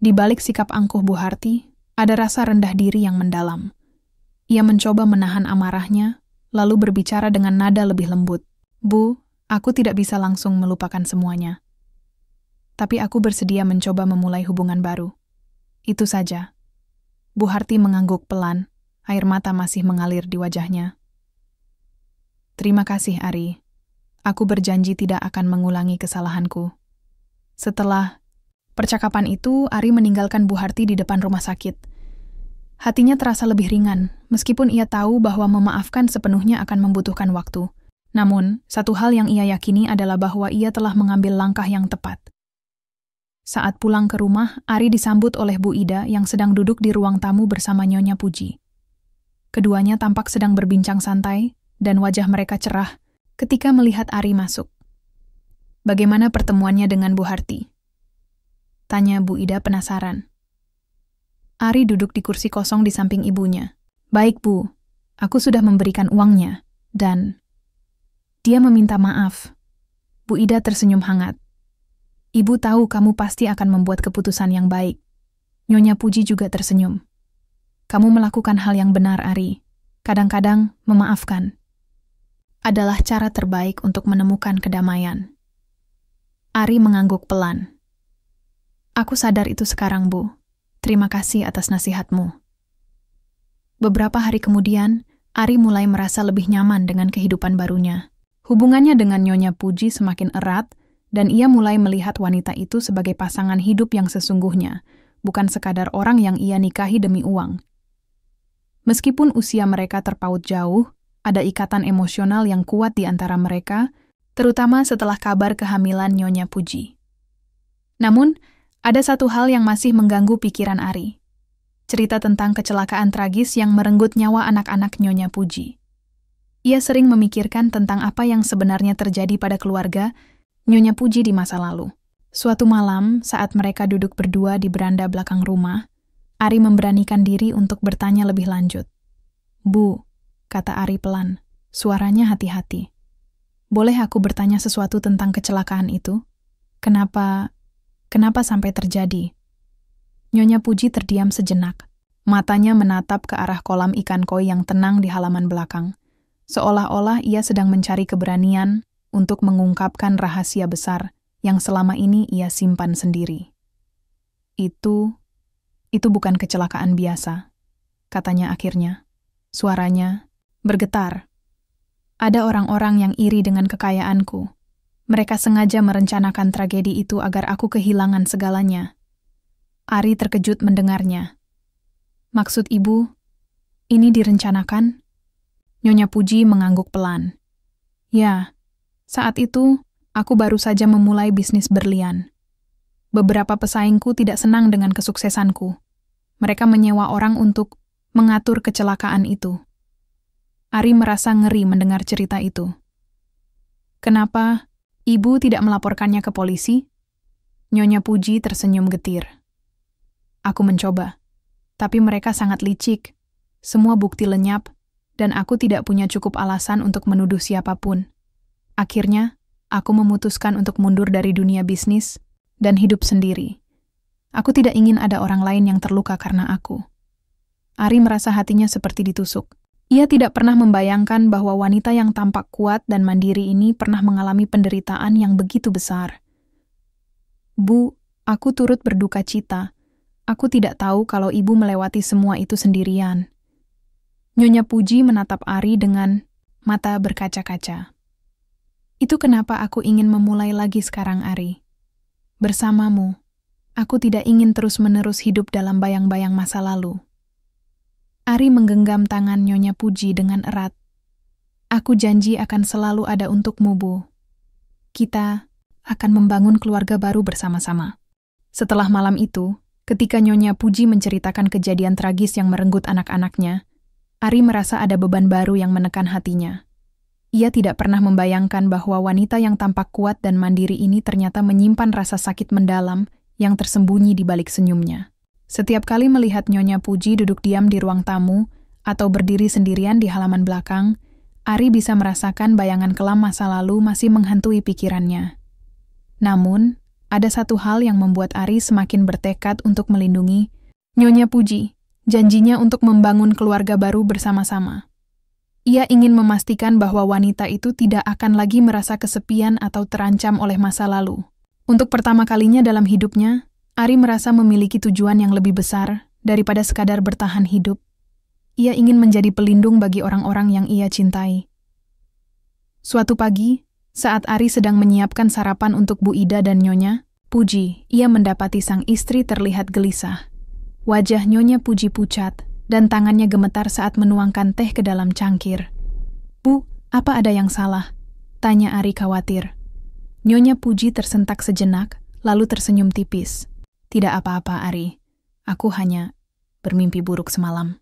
di balik sikap angkuh Bu Harti, ada rasa rendah diri yang mendalam. Ia mencoba menahan amarahnya, lalu berbicara dengan nada lebih lembut. "Bu, aku tidak bisa langsung melupakan semuanya. Tapi aku bersedia mencoba memulai hubungan baru. Itu saja." Bu Harti mengangguk pelan, air mata masih mengalir di wajahnya. "Terima kasih, Ari. Aku berjanji tidak akan mengulangi kesalahanku." Setelah percakapan itu, Ari meninggalkan Bu Harti di depan rumah sakit. Hatinya terasa lebih ringan, meskipun ia tahu bahwa memaafkan sepenuhnya akan membutuhkan waktu. Namun, satu hal yang ia yakini adalah bahwa ia telah mengambil langkah yang tepat. Saat pulang ke rumah, Ari disambut oleh Bu Ida yang sedang duduk di ruang tamu bersama Nyonya Puji. Keduanya tampak sedang berbincang santai, dan wajah mereka cerah ketika melihat Ari masuk. "Bagaimana pertemuannya dengan Bu Harti?" tanya Bu Ida penasaran. Ari duduk di kursi kosong di samping ibunya. "Baik, Bu. Aku sudah memberikan uangnya, dan dia meminta maaf." Bu Ida tersenyum hangat. "Ibu tahu kamu pasti akan membuat keputusan yang baik." Nyonya Puji juga tersenyum. "Kamu melakukan hal yang benar, Ari. Kadang-kadang memaafkan adalah cara terbaik untuk menemukan kedamaian." Ari mengangguk pelan. "Aku sadar itu sekarang, Bu. Terima kasih atas nasihatmu." Beberapa hari kemudian, Ari mulai merasa lebih nyaman dengan kehidupan barunya. Hubungannya dengan Nyonya Puji semakin erat, dan ia mulai melihat wanita itu sebagai pasangan hidup yang sesungguhnya, bukan sekadar orang yang ia nikahi demi uang. Meskipun usia mereka terpaut jauh, ada ikatan emosional yang kuat di antara mereka, terutama setelah kabar kehamilan Nyonya Puji. Namun, ada satu hal yang masih mengganggu pikiran Ari. Cerita tentang kecelakaan tragis yang merenggut nyawa anak-anak Nyonya Puji. Ia sering memikirkan tentang apa yang sebenarnya terjadi pada keluarga Nyonya Puji di masa lalu. Suatu malam, saat mereka duduk berdua di beranda belakang rumah, Ari memberanikan diri untuk bertanya lebih lanjut. "Bu," kata Ari pelan, suaranya hati-hati. "Boleh aku bertanya sesuatu tentang kecelakaan itu? Kenapa sampai terjadi?" Nyonya Puji terdiam sejenak. Matanya menatap ke arah kolam ikan koi yang tenang di halaman belakang. Seolah-olah ia sedang mencari keberanian untuk mengungkapkan rahasia besar yang selama ini ia simpan sendiri. Itu bukan kecelakaan biasa, katanya akhirnya. Suaranya bergetar. "Ada orang-orang yang iri dengan kekayaanku. Mereka sengaja merencanakan tragedi itu agar aku kehilangan segalanya." Ari terkejut mendengarnya. "Maksud ibu, ini direncanakan?" Nyonya Puji mengangguk pelan. "Ya, saat itu aku baru saja memulai bisnis berlian. Beberapa pesaingku tidak senang dengan kesuksesanku. Mereka menyewa orang untuk mengatur kecelakaan itu." Ari merasa ngeri mendengar cerita itu. "Kenapa ibu tidak melaporkannya ke polisi?" Nyonya Puji tersenyum getir. "Aku mencoba, tapi mereka sangat licik. Semua bukti lenyap, dan aku tidak punya cukup alasan untuk menuduh siapapun. Akhirnya, aku memutuskan untuk mundur dari dunia bisnis dan hidup sendiri. Aku tidak ingin ada orang lain yang terluka karena aku." Ari merasa hatinya seperti ditusuk. Ia tidak pernah membayangkan bahwa wanita yang tampak kuat dan mandiri ini pernah mengalami penderitaan yang begitu besar. "Bu, aku turut berduka cita. Aku tidak tahu kalau ibu melewati semua itu sendirian." Nyonya Puji menatap Ari dengan mata berkaca-kaca. "Itu kenapa aku ingin memulai lagi sekarang, Ari. Bersamamu, aku tidak ingin terus-menerus hidup dalam bayang-bayang masa lalu." Ari menggenggam tangan Nyonya Puji dengan erat. "Aku janji akan selalu ada untukmu, Bu. Kita akan membangun keluarga baru bersama-sama." Setelah malam itu, ketika Nyonya Puji menceritakan kejadian tragis yang merenggut anak-anaknya, Ari merasa ada beban baru yang menekan hatinya. Ia tidak pernah membayangkan bahwa wanita yang tampak kuat dan mandiri ini ternyata menyimpan rasa sakit mendalam yang tersembunyi di balik senyumnya. Setiap kali melihat Nyonya Puji duduk diam di ruang tamu atau berdiri sendirian di halaman belakang, Ari bisa merasakan bayangan kelam masa lalu masih menghantui pikirannya. Namun, ada satu hal yang membuat Ari semakin bertekad untuk melindungi Nyonya Puji. Janjinya untuk membangun keluarga baru bersama-sama. Ia ingin memastikan bahwa wanita itu tidak akan lagi merasa kesepian atau terancam oleh masa lalu. Untuk pertama kalinya dalam hidupnya, Ari merasa memiliki tujuan yang lebih besar daripada sekadar bertahan hidup. Ia ingin menjadi pelindung bagi orang-orang yang ia cintai. Suatu pagi, saat Ari sedang menyiapkan sarapan untuk Bu Ida dan Nyonya Puji, ia mendapati sang istri terlihat gelisah. Wajah Nyonya Puji pucat, dan tangannya gemetar saat menuangkan teh ke dalam cangkir. "Bu, apa ada yang salah?" tanya Ari khawatir. Nyonya Puji tersentak sejenak, lalu tersenyum tipis. "Tidak apa-apa, Ari. Aku hanya bermimpi buruk semalam."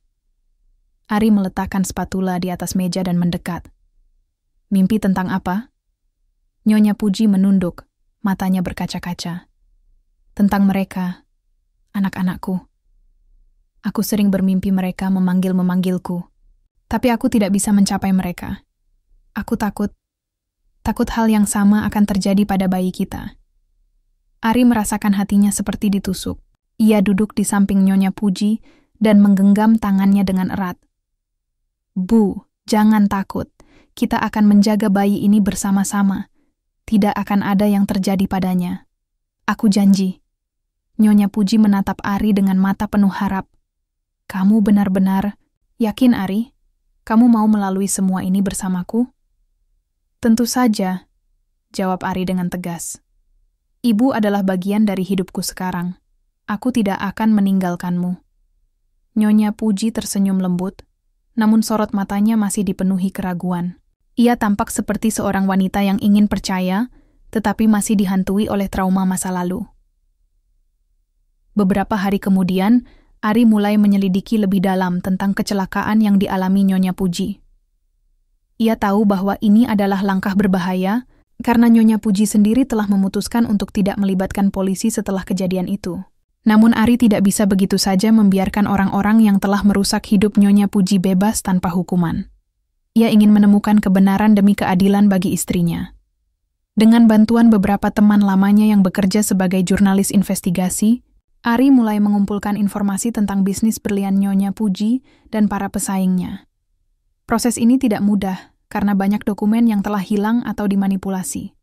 Ari meletakkan spatula di atas meja dan mendekat. "Mimpi tentang apa?" Nyonya Puji menunduk, matanya berkaca-kaca. "Tentang mereka, anak-anakku. Aku sering bermimpi mereka memanggil-memanggilku, tapi aku tidak bisa mencapai mereka. Aku takut hal yang sama akan terjadi pada bayi kita." Ari merasakan hatinya seperti ditusuk. Ia duduk di samping Nyonya Puji dan menggenggam tangannya dengan erat. "Bu, jangan takut. Kita akan menjaga bayi ini bersama-sama. Tidak akan ada yang terjadi padanya. Aku janji." Nyonya Puji menatap Ari dengan mata penuh harap. "Kamu benar-benar yakin, Ari? Kamu mau melalui semua ini bersamaku?" "Tentu saja," jawab Ari dengan tegas. "Ibu adalah bagian dari hidupku sekarang. Aku tidak akan meninggalkanmu. Nyonya Puji tersenyum lembut, namun sorot matanya masih dipenuhi keraguan. Ia tampak seperti seorang wanita yang ingin percaya, tetapi masih dihantui oleh trauma masa lalu. Beberapa hari kemudian, Ari mulai menyelidiki lebih dalam tentang kecelakaan yang dialami Nyonya Puji. Ia tahu bahwa ini adalah langkah berbahaya, karena Nyonya Puji sendiri telah memutuskan untuk tidak melibatkan polisi setelah kejadian itu. Namun Ari tidak bisa begitu saja membiarkan orang-orang yang telah merusak hidup Nyonya Puji bebas tanpa hukuman. Ia ingin menemukan kebenaran demi keadilan bagi istrinya. Dengan bantuan beberapa teman lamanya yang bekerja sebagai jurnalis investigasi, Ari mulai mengumpulkan informasi tentang bisnis berlian Nyonya Puji dan para pesaingnya. Proses ini tidak mudah, karena banyak dokumen yang telah hilang atau dimanipulasi.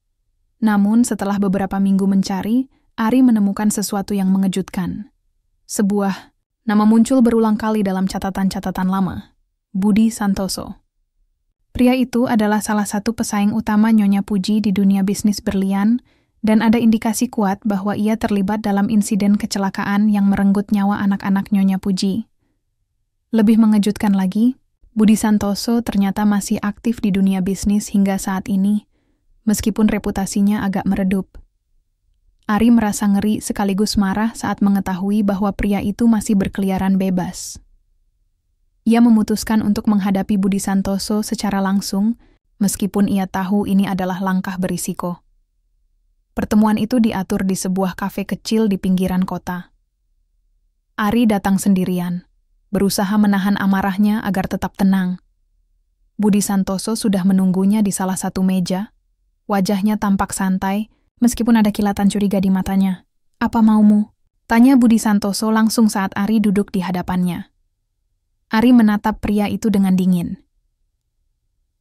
Namun setelah beberapa minggu mencari, Ari menemukan sesuatu yang mengejutkan. Sebuah nama muncul berulang kali dalam catatan-catatan lama. Budi Santoso. Pria itu adalah salah satu pesaing utama Nyonya Puji di dunia bisnis berlian, dan ada indikasi kuat bahwa ia terlibat dalam insiden kecelakaan yang merenggut nyawa anak-anak Nyonya Puji. Lebih mengejutkan lagi, Budi Santoso ternyata masih aktif di dunia bisnis hingga saat ini, meskipun reputasinya agak meredup. Ari merasa ngeri sekaligus marah saat mengetahui bahwa pria itu masih berkeliaran bebas. Ia memutuskan untuk menghadapi Budi Santoso secara langsung, meskipun ia tahu ini adalah langkah berisiko. Pertemuan itu diatur di sebuah kafe kecil di pinggiran kota. Ari datang sendirian, berusaha menahan amarahnya agar tetap tenang. Budi Santoso sudah menunggunya di salah satu meja. Wajahnya tampak santai, meskipun ada kilatan curiga di matanya. "Apa maumu?" tanya Budi Santoso langsung saat Ari duduk di hadapannya. Ari menatap pria itu dengan dingin.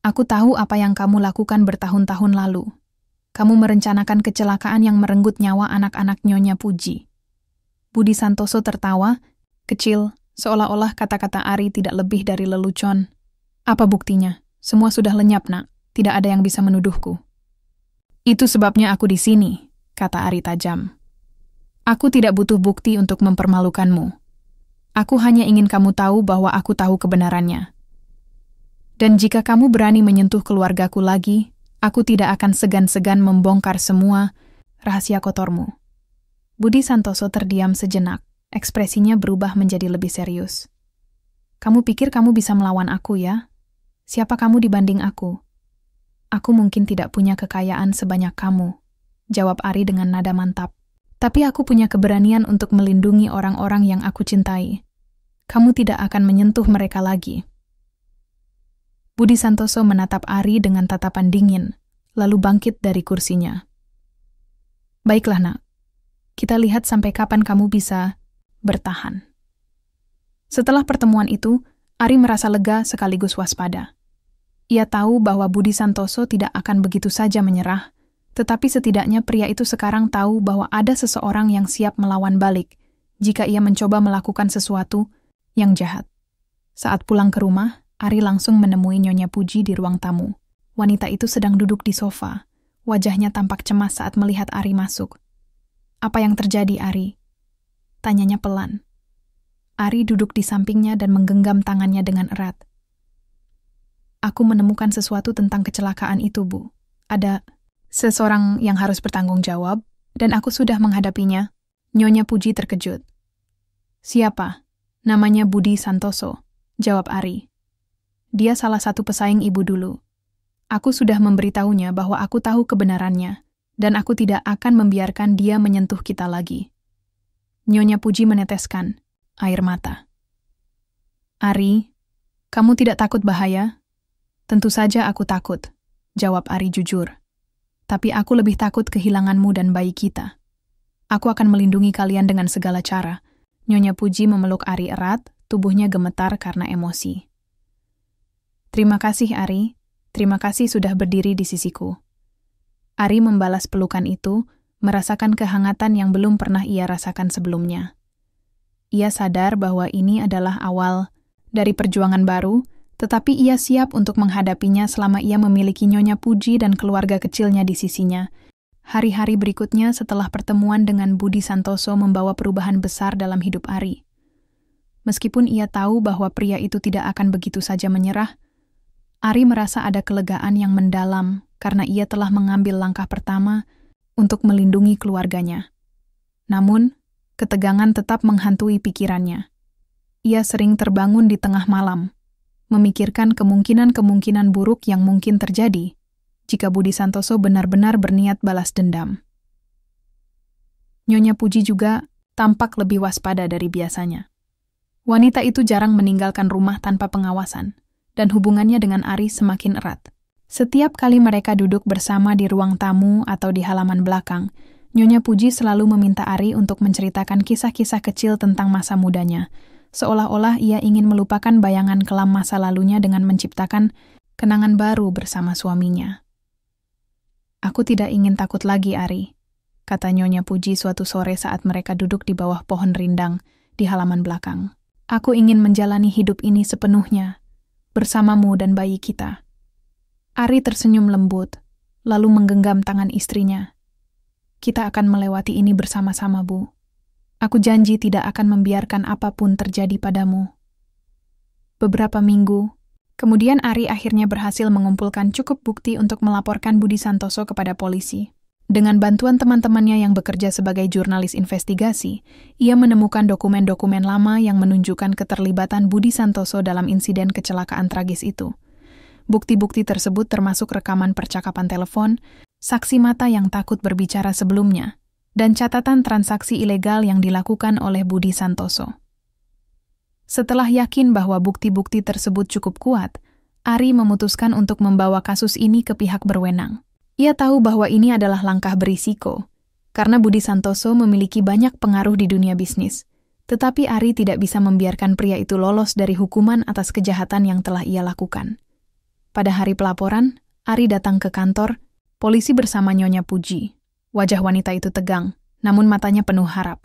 "Aku tahu apa yang kamu lakukan bertahun-tahun lalu. Kamu merencanakan kecelakaan yang merenggut nyawa anak-anak Nyonya Puji." Budi Santoso tertawa, kecil, seolah-olah kata-kata Ari tidak lebih dari lelucon. "Apa buktinya? Semua sudah lenyap, Nak. Tidak ada yang bisa menuduhku." "Itu sebabnya aku di sini," kata Ari tajam. "Aku tidak butuh bukti untuk mempermalukanmu. Aku hanya ingin kamu tahu bahwa aku tahu kebenarannya. Dan jika kamu berani menyentuh keluargaku lagi, aku tidak akan segan-segan membongkar semua rahasia kotormu." Budi Santoso terdiam sejenak, ekspresinya berubah menjadi lebih serius. "Kamu pikir kamu bisa melawan aku, ya? Siapa kamu dibanding aku? Aku mungkin tidak punya kekayaan sebanyak kamu," jawab Ari dengan nada mantap. "Tapi aku punya keberanian untuk melindungi orang-orang yang aku cintai. Kamu tidak akan menyentuh mereka lagi." Budi Santoso menatap Ari dengan tatapan dingin, lalu bangkit dari kursinya. "Baiklah, Nak. Kita lihat sampai kapan kamu bisa bertahan." Setelah pertemuan itu, Ari merasa lega sekaligus waspada. Ia tahu bahwa Budi Santoso tidak akan begitu saja menyerah, tetapi setidaknya pria itu sekarang tahu bahwa ada seseorang yang siap melawan balik jika ia mencoba melakukan sesuatu yang jahat. Saat pulang ke rumah, Ari langsung menemui Nyonya Puji di ruang tamu. Wanita itu sedang duduk di sofa. Wajahnya tampak cemas saat melihat Ari masuk. "Apa yang terjadi, Ari?" tanyanya pelan. Ari duduk di sampingnya dan menggenggam tangannya dengan erat. "Aku menemukan sesuatu tentang kecelakaan itu, Bu. Ada seseorang yang harus bertanggung jawab, dan aku sudah menghadapinya." Nyonya Puji terkejut. "Siapa?" "Namanya Budi Santoso," jawab Ari. "Dia salah satu pesaing ibu dulu. Aku sudah memberitahunya bahwa aku tahu kebenarannya, dan aku tidak akan membiarkan dia menyentuh kita lagi." Nyonya Puji meneteskan air mata. "Ari, kamu tidak takut bahaya?" "Tentu saja aku takut," jawab Ari jujur. "Tapi aku lebih takut kehilanganmu dan bayi kita. Aku akan melindungi kalian dengan segala cara." Nyonya Puji memeluk Ari erat, tubuhnya gemetar karena emosi. "Terima kasih, Ari. Terima kasih sudah berdiri di sisiku." Ari membalas pelukan itu, merasakan kehangatan yang belum pernah ia rasakan sebelumnya. Ia sadar bahwa ini adalah awal dari perjuangan baru, tetapi ia siap untuk menghadapinya selama ia memiliki Nyonya Puji dan keluarga kecilnya di sisinya. Hari-hari berikutnya setelah pertemuan dengan Budi Santoso membawa perubahan besar dalam hidup Ari. Meskipun ia tahu bahwa pria itu tidak akan begitu saja menyerah, Ari merasa ada kelegaan yang mendalam karena ia telah mengambil langkah pertama untuk melindungi keluarganya. Namun, ketegangan tetap menghantui pikirannya. Ia sering terbangun di tengah malam, memikirkan kemungkinan-kemungkinan buruk yang mungkin terjadi jika Budi Santoso benar-benar berniat balas dendam. Nyonya Puji juga tampak lebih waspada dari biasanya. Wanita itu jarang meninggalkan rumah tanpa pengawasan, dan hubungannya dengan Ari semakin erat. Setiap kali mereka duduk bersama di ruang tamu atau di halaman belakang, Nyonya Puji selalu meminta Ari untuk menceritakan kisah-kisah kecil tentang masa mudanya, seolah-olah ia ingin melupakan bayangan kelam masa lalunya dengan menciptakan kenangan baru bersama suaminya. "Aku tidak ingin takut lagi, Ari," kata Nyonya Puji suatu sore saat mereka duduk di bawah pohon rindang di halaman belakang. "Aku ingin menjalani hidup ini sepenuhnya, bersamamu dan bayi kita." Ari tersenyum lembut, lalu menggenggam tangan istrinya. "Kita akan melewati ini bersama-sama, Bu. Aku janji tidak akan membiarkan apapun terjadi padamu." Beberapa minggu kemudian Ari akhirnya berhasil mengumpulkan cukup bukti untuk melaporkan Budi Santoso kepada polisi. Dengan bantuan teman-temannya yang bekerja sebagai jurnalis investigasi, ia menemukan dokumen-dokumen lama yang menunjukkan keterlibatan Budi Santoso dalam insiden kecelakaan tragis itu. Bukti-bukti tersebut termasuk rekaman percakapan telepon, saksi mata yang takut berbicara sebelumnya, dan catatan transaksi ilegal yang dilakukan oleh Budi Santoso. Setelah yakin bahwa bukti-bukti tersebut cukup kuat, Ari memutuskan untuk membawa kasus ini ke pihak berwenang. Ia tahu bahwa ini adalah langkah berisiko, karena Budi Santoso memiliki banyak pengaruh di dunia bisnis. Tetapi Ari tidak bisa membiarkan pria itu lolos dari hukuman atas kejahatan yang telah ia lakukan. Pada hari pelaporan, Ari datang ke kantor, polisi bersama Nyonya Puji. Wajah wanita itu tegang, namun matanya penuh harap.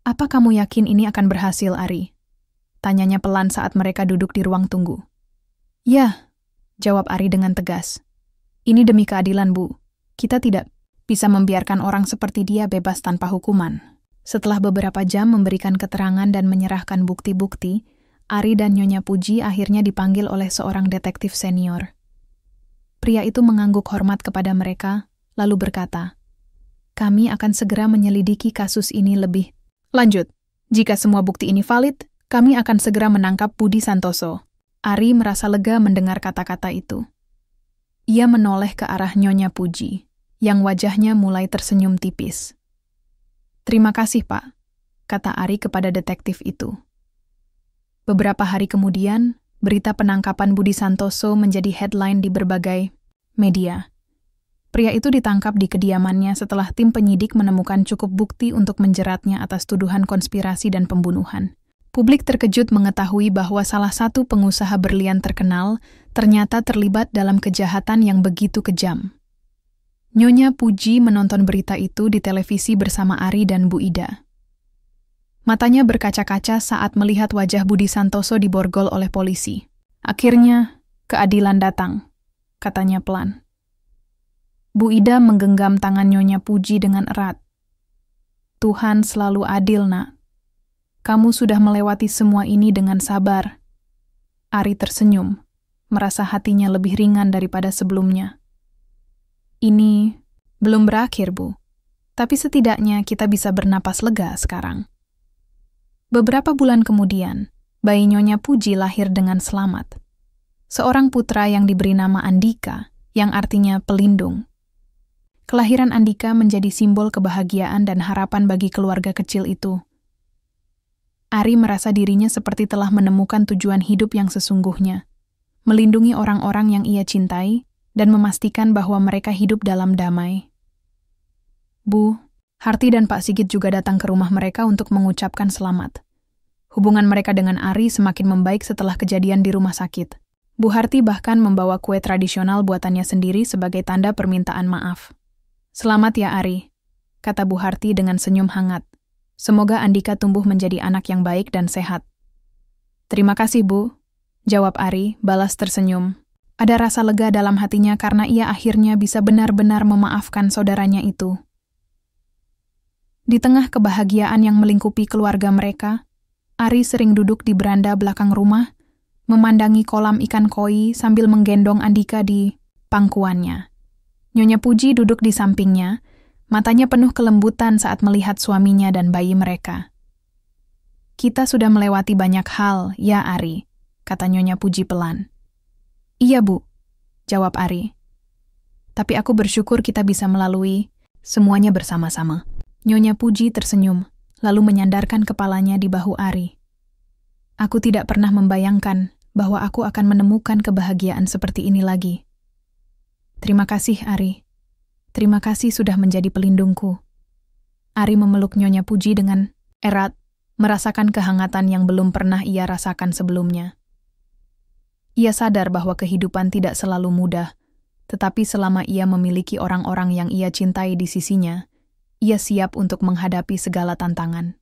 "Apa kamu yakin ini akan berhasil, Ari?" tanyanya pelan saat mereka duduk di ruang tunggu. "Ya," jawab Ari dengan tegas. "Ini demi keadilan, Bu. Kita tidak bisa membiarkan orang seperti dia bebas tanpa hukuman." Setelah beberapa jam memberikan keterangan dan menyerahkan bukti-bukti, Ari dan Nyonya Puji akhirnya dipanggil oleh seorang detektif senior. Pria itu mengangguk hormat kepada mereka, lalu berkata, "Kami akan segera menyelidiki kasus ini lebih lanjut. Jika semua bukti ini valid, kami akan segera menangkap Budi Santoso." Ari merasa lega mendengar kata-kata itu. Ia menoleh ke arah Nyonya Puji, yang wajahnya mulai tersenyum tipis. "Terima kasih, Pak," kata Ari kepada detektif itu. Beberapa hari kemudian, berita penangkapan Budi Santoso menjadi headline di berbagai media. Pria itu ditangkap di kediamannya setelah tim penyidik menemukan cukup bukti untuk menjeratnya atas tuduhan konspirasi dan pembunuhan. Publik terkejut mengetahui bahwa salah satu pengusaha berlian terkenal ternyata terlibat dalam kejahatan yang begitu kejam. Nyonya Puji menonton berita itu di televisi bersama Ari dan Bu Ida. Matanya berkaca-kaca saat melihat wajah Budi Santoso diborgol oleh polisi. "Akhirnya, keadilan datang," katanya pelan. Bu Ida menggenggam tangan Nyonya Puji dengan erat. "Tuhan selalu adil, Nak. Kamu sudah melewati semua ini dengan sabar." Ari tersenyum, merasa hatinya lebih ringan daripada sebelumnya. "Ini belum berakhir, Bu. Tapi setidaknya kita bisa bernapas lega sekarang." Beberapa bulan kemudian, bayi Nyonya Puji lahir dengan selamat. Seorang putra yang diberi nama Andika, yang artinya pelindung. Kelahiran Andika menjadi simbol kebahagiaan dan harapan bagi keluarga kecil itu. Ari merasa dirinya seperti telah menemukan tujuan hidup yang sesungguhnya, melindungi orang-orang yang ia cintai, dan memastikan bahwa mereka hidup dalam damai. Bu, Harti dan Pak Sigit juga datang ke rumah mereka untuk mengucapkan selamat. Hubungan mereka dengan Ari semakin membaik setelah kejadian di rumah sakit. Bu Harti bahkan membawa kue tradisional buatannya sendiri sebagai tanda permintaan maaf. "Selamat ya Ari," kata Bu Harti dengan senyum hangat. "Semoga Andika tumbuh menjadi anak yang baik dan sehat." "Terima kasih, Bu," jawab Ari, balas tersenyum. Ada rasa lega dalam hatinya karena ia akhirnya bisa benar-benar memaafkan saudaranya itu. Di tengah kebahagiaan yang melingkupi keluarga mereka, Ari sering duduk di beranda belakang rumah, memandangi kolam ikan koi sambil menggendong Andika di pangkuannya. Nyonya Puji duduk di sampingnya, matanya penuh kelembutan saat melihat suaminya dan bayi mereka. "Kita sudah melewati banyak hal, ya Ari," kata Nyonya Puji pelan. "Iya, Bu," jawab Ari. "Tapi aku bersyukur kita bisa melalui semuanya bersama-sama." Nyonya Puji tersenyum, lalu menyandarkan kepalanya di bahu Ari. "Aku tidak pernah membayangkan bahwa aku akan menemukan kebahagiaan seperti ini lagi. Terima kasih, Ari. Terima kasih sudah menjadi pelindungku." Ari memeluk Nyonya Puji dengan erat, merasakan kehangatan yang belum pernah ia rasakan sebelumnya. Ia sadar bahwa kehidupan tidak selalu mudah, tetapi selama ia memiliki orang-orang yang ia cintai di sisinya, ia siap untuk menghadapi segala tantangan.